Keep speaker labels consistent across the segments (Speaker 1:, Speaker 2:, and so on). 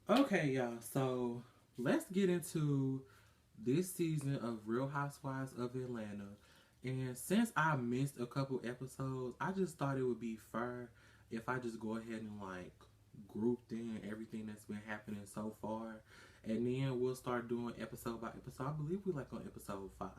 Speaker 1: Okay, y'all. So let's get into this season of Real Housewives of Atlanta. And since I missed a couple episodes, I just thought it would be fair if I just go ahead and like grouped in everything that's been happening so far. And then we'll start doing episode by episode. I believe we like on episode 5.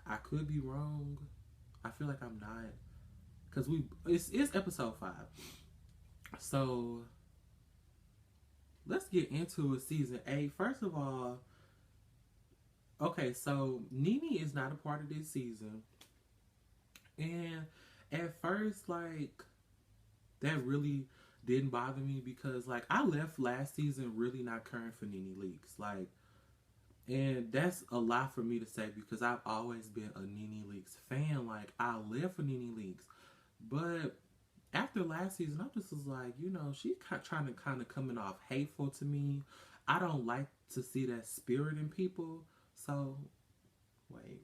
Speaker 1: I could be wrong. I feel like I'm not. Because it's episode 5. So let's get into it, season 8. First of all, okay, so Nene is not a part of this season. And at first, like, that really didn't bother me because, like, I left last season really not caring for Nene Leakes. Like, and that's a lot for me to say because I've always been a Nene Leakes fan. Like, I live for Nene Leakes. But after last season, I just was like, she's trying to kind of coming off hateful to me. I don't like to see that spirit in people. So, wait.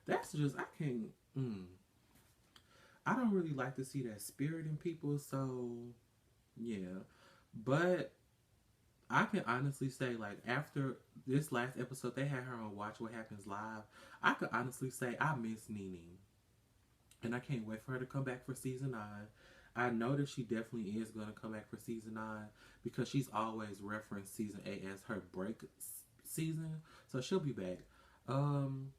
Speaker 1: That's just, I can't, I don't really like to see that spirit in people. So, yeah. But I can honestly say, like, after this last episode, they had her on Watch What Happens Live. I could honestly say I miss Nene. And I can't wait for her to come back for season 9. I know that she definitely is going to come back for season 9 because she's always referenced season 8 as her break season. So she'll be back. Um,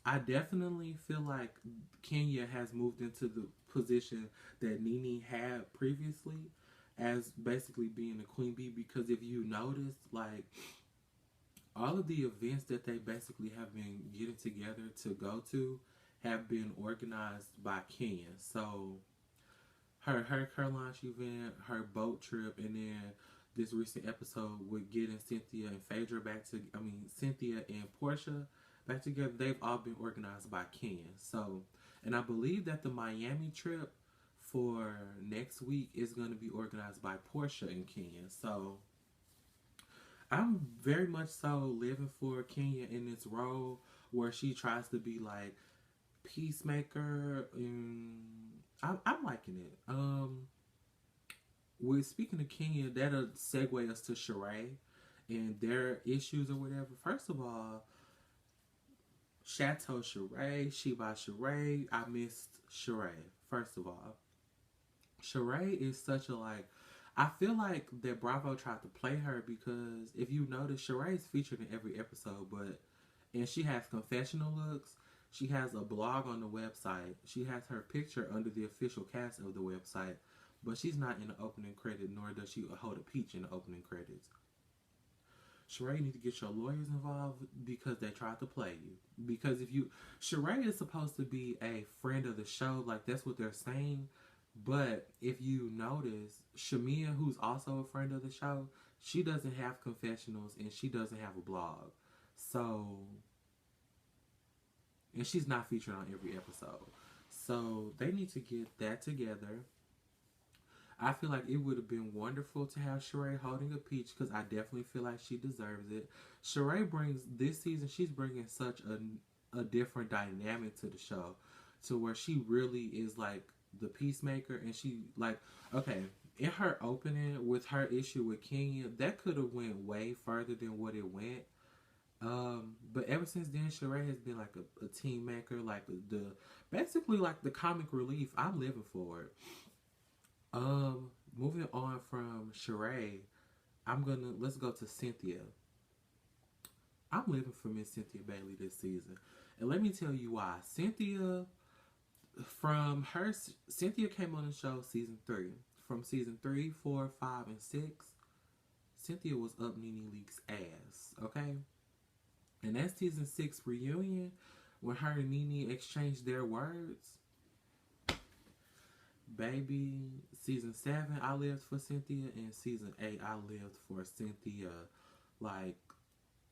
Speaker 1: I definitely feel like Kenya has moved into the position that Nene had previously as basically being the queen bee because if you notice, like, all of the events that they basically have been getting together to go to have been organized by Kenya. So her launch event, her boat trip, and then this recent episode with getting Cynthia and Phaedra Cynthia and Porsha back together, they've all been organized by Kenya. So, and I believe that the Miami trip for next week is going to be organized by Porsha and Kenya. So, I'm very much so living for Kenya in this role where she tries to be like peacemaker. I'm liking it. With speaking of Kenya, that'll segue us to Shereé and their issues or whatever. First of all, Chateau Shereé, She by Shereé. I missed Shereé. First of all, Shereé is such a like. I feel like that Bravo tried to play her because if you notice, Shereé is featured in every episode, but and she has confessional looks. She has a blog on the website. She has her picture under the official cast of the website, but she's not in the opening credit, nor does she hold a peach in the opening credits. Shereé, you need to get your lawyers involved because they tried to play you. Because if you, Shereé is supposed to be a friend of the show, like that's what they're saying. But if you notice, Shamia, who's also a friend of the show, she doesn't have confessionals and she doesn't have a blog. So, and she's not featured on every episode. So they need to get that together. I feel like it would have been wonderful to have Shereé holding a peach because I definitely feel like she deserves it. Shereé brings this season. She's bringing such a different dynamic to the show, to where she really is like the peacemaker, and she like okay in her opening with her issue with Kenya that could have went way further than what it went. But ever since then, Shereé has been like a team maker, like the basically like the comic relief. I'm living for it. Moving on from Shereé, let's go to Cynthia. I'm living for Miss Cynthia Bailey this season, and let me tell you why. Cynthia came on the show season 3. From season 3, 4, 5, and 6, Cynthia was up Nene Leakes' ass. Okay, and that season 6 reunion when her and Nene exchanged their words. Baby, season 7, I lived for Cynthia, and season 8, I lived for Cynthia. Like,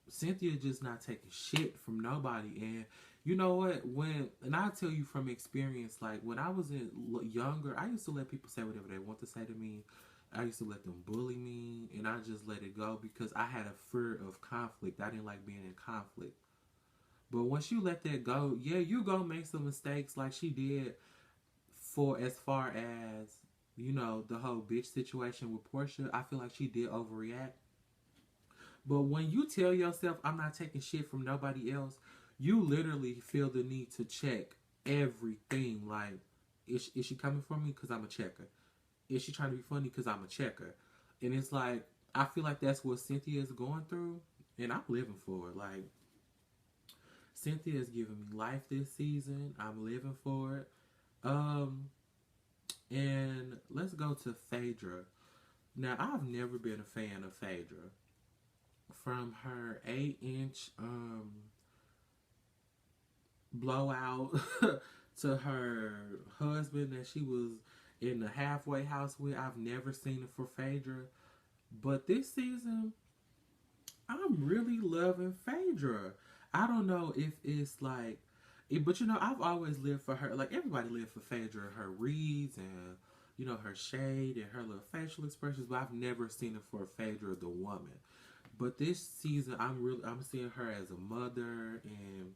Speaker 1: Cynthia just not taking shit from nobody. And you know what? And I tell you from experience, like, when I was younger, I used to let people say whatever they want to say to me. I used to let them bully me, and I just let it go because I had a fear of conflict. I didn't like being in conflict. But once you let that go, yeah, you gonna make some mistakes like she did for as far as you know, the whole bitch situation with Porsha, I feel like she did overreact. But when you tell yourself, I'm not taking shit from nobody else, you literally feel the need to check everything. Like, is she coming for me? Because I'm a checker. Is she trying to be funny? Because I'm a checker. And it's like, I feel like that's what Cynthia is going through. And I'm living for it. Like, Cynthia is giving me life this season. I'm living for it. Um, and let's go to Phaedra. Now, I've never been a fan of Phaedra. From her 8-inch blowout to her husband that she was in the halfway house with, I've never seen it for Phaedra. But this season, I'm really loving Phaedra. I don't know if it's like, but you know, I've always lived for her. Like everybody lived for Phaedra, her reads and you know her shade and her little facial expressions. But I've never seen it for Phaedra the woman. But this season, I'm seeing her as a mother, and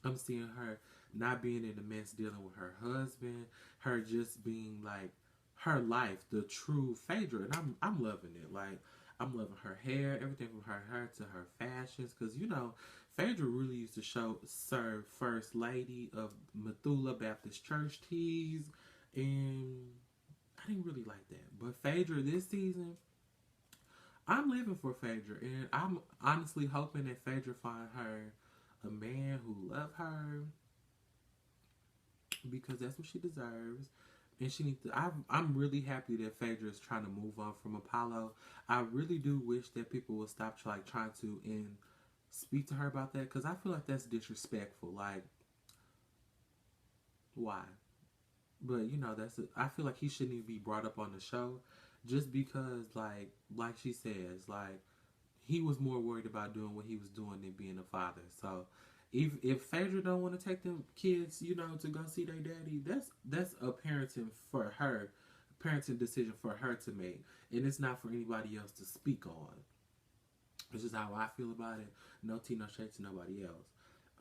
Speaker 1: I'm seeing her not being in the mess dealing with her husband, her just being like her life, the true Phaedra, and I'm loving it. Like I'm loving her hair, everything from her hair to her fashions, because you know Phaedra really used to serve first lady of Methulah Baptist Church teas, and I didn't really like that. But Phaedra this season, I'm living for Phaedra, and I'm honestly hoping that Phaedra find her a man who love her because that's what she deserves. And she needs to. I'm really happy that Phaedra is trying to move on from Apollo. I really do wish that people would stop trying to and speak to her about that because I feel like that's disrespectful. Like, why? But you know, I feel like he shouldn't even be brought up on the show, just because like she says, like he was more worried about doing what he was doing than being a father. So if Phaedra don't want to take them kids, you know, to go see their daddy, that's a parenting decision for her to make, and it's not for anybody else to speak on. It's just how I feel about it. No tea, no shade to nobody else.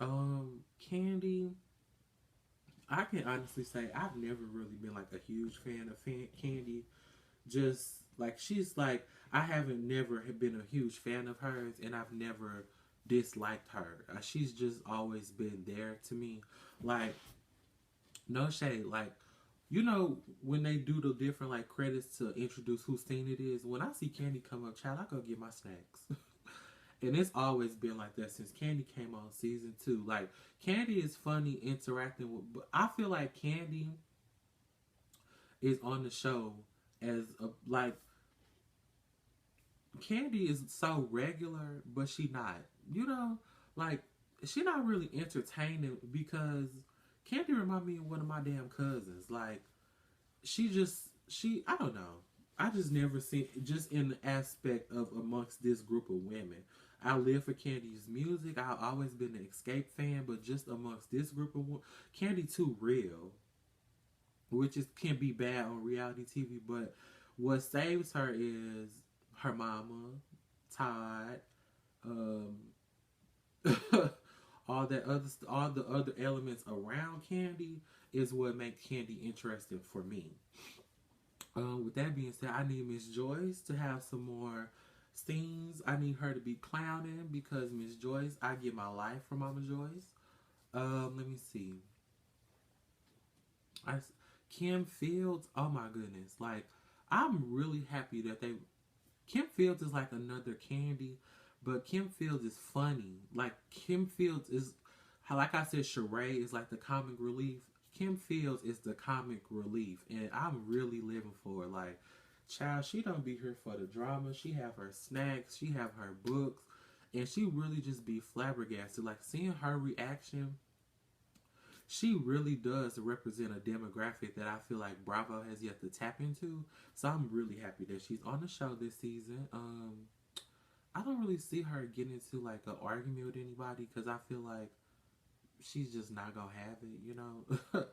Speaker 1: Kandi, I can honestly say I've never really been like a huge fan of Kandi. Just like she's like I haven't never been a huge fan of hers, and I've never disliked her. She's just always been there to me. Like no shade. Like you know when they do the different like credits to introduce whose scene it is. When I see Kandi come up, child, I go get my snacks. And it's always been like that since Kandi came on season 2. Like Kandi is funny interacting with, but I feel like Kandi is on the show as a like Kandi is so regular, but she not. You know, like she not really entertaining because Kandi remind me of one of my damn cousins. Like she I don't know. I just never seen just in the aspect of amongst this group of women. I live for Kandi's music. I've always been an Escape fan, but just amongst this group of women, Kandi too real, which is can be bad on reality TV. But what saves her is her mama, Todd, um, all the other elements around Kandi is what makes Kandi interesting for me. With that being said, I need Miss Joyce to have some more scenes. I need her to be clowning because Miss Joyce, I get my life from Mama Joyce. Let me see. I Kim Fields. Oh my goodness! Like I'm really happy that they. Kim Fields is like another Kandi, but Kim Fields is funny. Like Kim Fields is, like I said, Shereé is like the comic relief. Kim Fields is the comic relief, and I'm really living for it. Like, child, she don't be here for the drama. She have her snacks, she have her books, and she really just be flabbergasted. Like seeing her reaction, she really does represent a demographic that I feel like Bravo has yet to tap into. So I'm really happy that she's on the show this season. I don't really see her getting into like an argument with anybody because I feel like she's just not gonna have it, you know.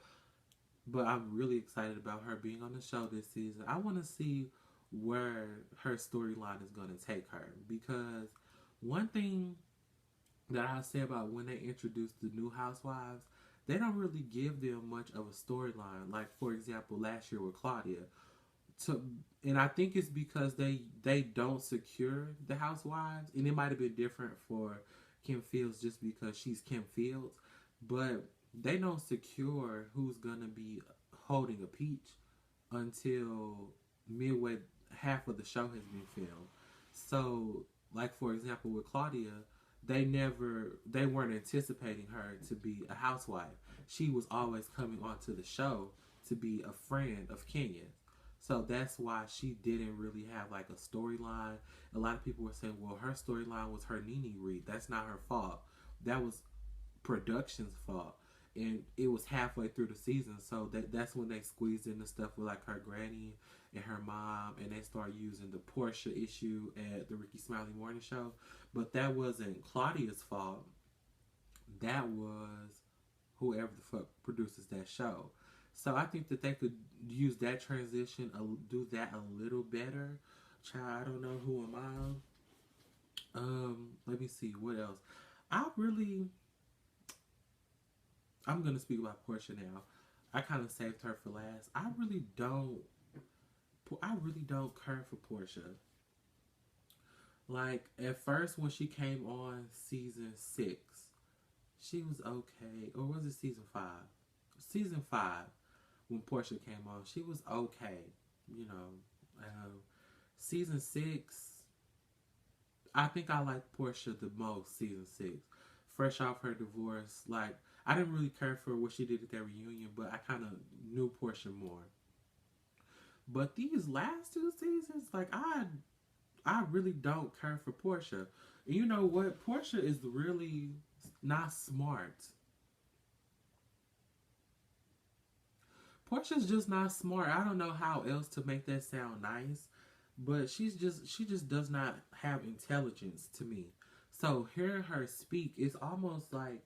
Speaker 1: But I'm really excited about her being on the show this season. I want to see where her storyline is going to take her because one thing that I say about when they introduce the new housewives, they don't really give them much of a storyline. Like for example, last year with Claudia, to, and I think it's because they don't secure the housewives, and it might have been different for Kim Fields just because she's Kim Fields, but they don't secure who's gonna be holding a peach until midway, half of the show has been filmed. So, like for example, with Claudia, they weren't anticipating her to be a housewife. She was always coming onto the show to be a friend of Kenya's. So that's why she didn't really have like a storyline. A lot of people were saying, well, her storyline was her Nene read. That's not her fault. That was production's fault. And it was halfway through the season, so that's when they squeezed in the stuff with like her granny and her mom, and they started using the Porsha issue at the Ricky Smiley Morning Show. But that wasn't Claudia's fault. That was whoever the fuck produces that show. So I think that they could use that transition, do that a little better. Child, I don't know who am I. Let me see what else. I'm gonna speak about Porsha now. I kind of saved her for last. I really don't care for Porsha. Like at first when she came on season 6, she was okay. Or was it season 5? Season 5 when Porsha came on, she was okay. You know, season 6. I think I liked Porsha the most. Season 6, fresh off her divorce. Like I didn't really care for what she did at that reunion, but I kind of knew Porsha more. But these last 2 seasons, like I really don't care for Porsha. And you know what? Porsha is really not smart. Porsha's just not smart. I don't know how else to make that sound nice, but she just does not have intelligence to me. So hearing her speak is almost like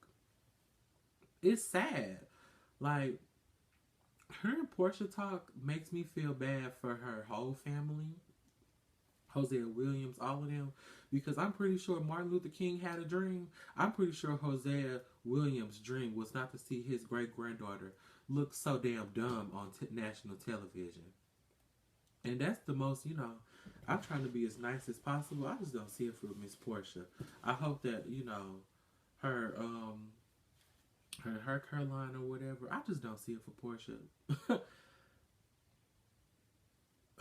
Speaker 1: it's sad. Like hearing Porsha talk makes me feel bad for her whole family. Hosea Williams, all of them, because I'm pretty sure Martin Luther King had a dream. I'm pretty sure Hosea Williams' dream was not to see his great granddaughter look so damn dumb on national television. And that's the most, I'm trying to be as nice as possible. I just don't see it for Miss Porsha. I hope that, her, her Caroline or whatever, I just don't see it for Porsha.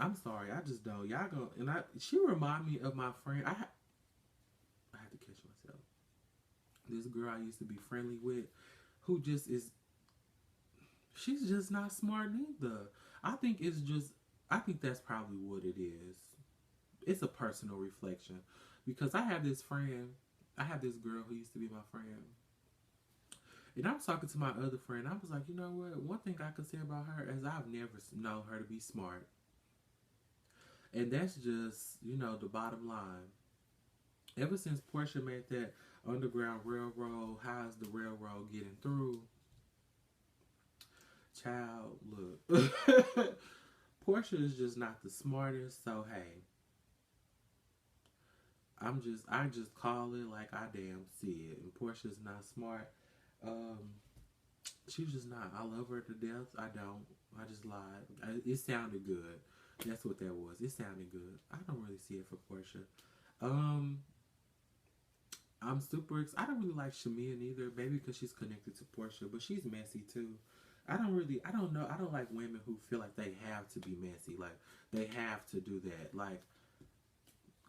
Speaker 1: I'm sorry, I just don't. Y'all go and she remind me of my friend. I had to catch myself. This girl I used to be friendly with, who just is. She's just not smart neither. I think that's probably what it is. It's a personal reflection, because I have this girl who used to be my friend, and I was talking to my other friend. I was like, you know what? One thing I could say about her is I've never known her to be smart. And that's just, the bottom line. Ever since Porsha made that Underground Railroad, how's the railroad getting through? Child, look. Porsha is just not the smartest, so hey. I just call it like I damn see it. And Porsha's not smart. She's just not. I love her to death. I don't. I just lied. It sounded good. That's what that was. It sounded good. I don't really see it for Porsha. I'm super excited. I don't really like Shereé neither. Maybe because she's connected to Porsha, but she's messy too. I don't know. I don't like women who feel like they have to be messy. Like, they have to do that. Like,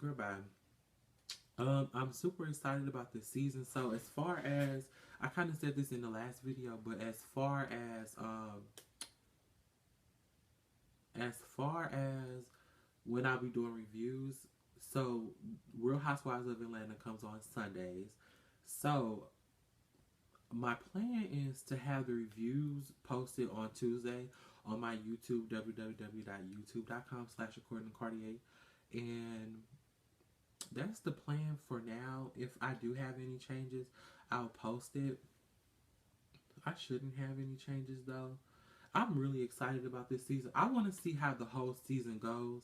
Speaker 1: goodbye. I'm super excited about this season. So, as far as, I kind of said this in the last video, but as far as when I'll be doing reviews, so Real Housewives of Atlanta comes on Sundays. So my plan is to have the reviews posted on Tuesday on my YouTube, www.youtube.com/recordingcartier. And that's the plan for now. If I do have any changes, I'll post it. I shouldn't have any changes though. I'm really excited about this season. I want to see how the whole season goes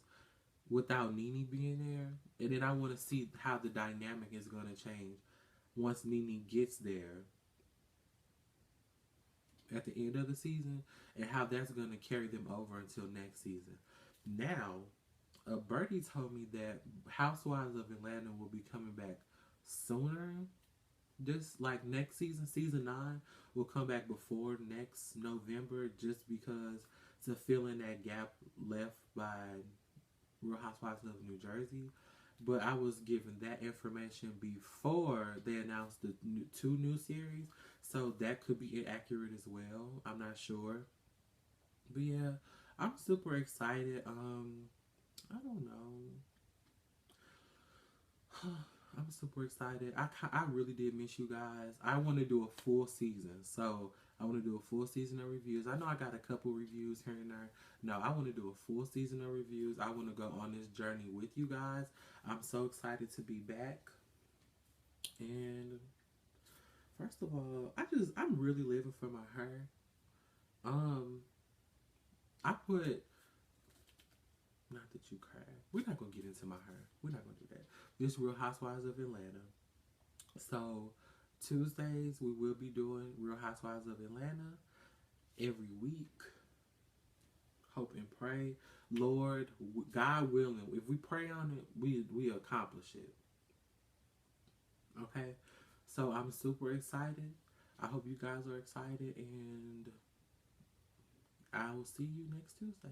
Speaker 1: without Nene being there. And then I want to see how the dynamic is going to change once Nene gets there at the end of the season, and how that's going to carry them over until next season. Now, Birdie told me that Housewives of Atlanta will be coming back sooner. This like next season, season 9 will come back before next November, just because to fill in that gap left by Real Housewives of New Jersey. But I was given that information before they announced the two new series, so that could be inaccurate as well. I'm not sure, but yeah, I'm super excited. I don't know. I'm super excited. I really did miss you guys. I want to do a full season. So I want to do a full season of reviews. I know I got a couple reviews here and there. No, I want to do a full season of reviews. I want to go on this journey with you guys. I'm so excited to be back. And first of all, I'm really living for my hair. Um, I put, not that you cry. We're not gonna get into my hair. We're not gonna do that. This Real Housewives of Atlanta. So Tuesdays we will be doing Real Housewives of Atlanta every week. Hope and pray, Lord, God willing. If we pray on it, we accomplish it. Okay. So I'm super excited. I hope you guys are excited, and I will see you next Tuesday.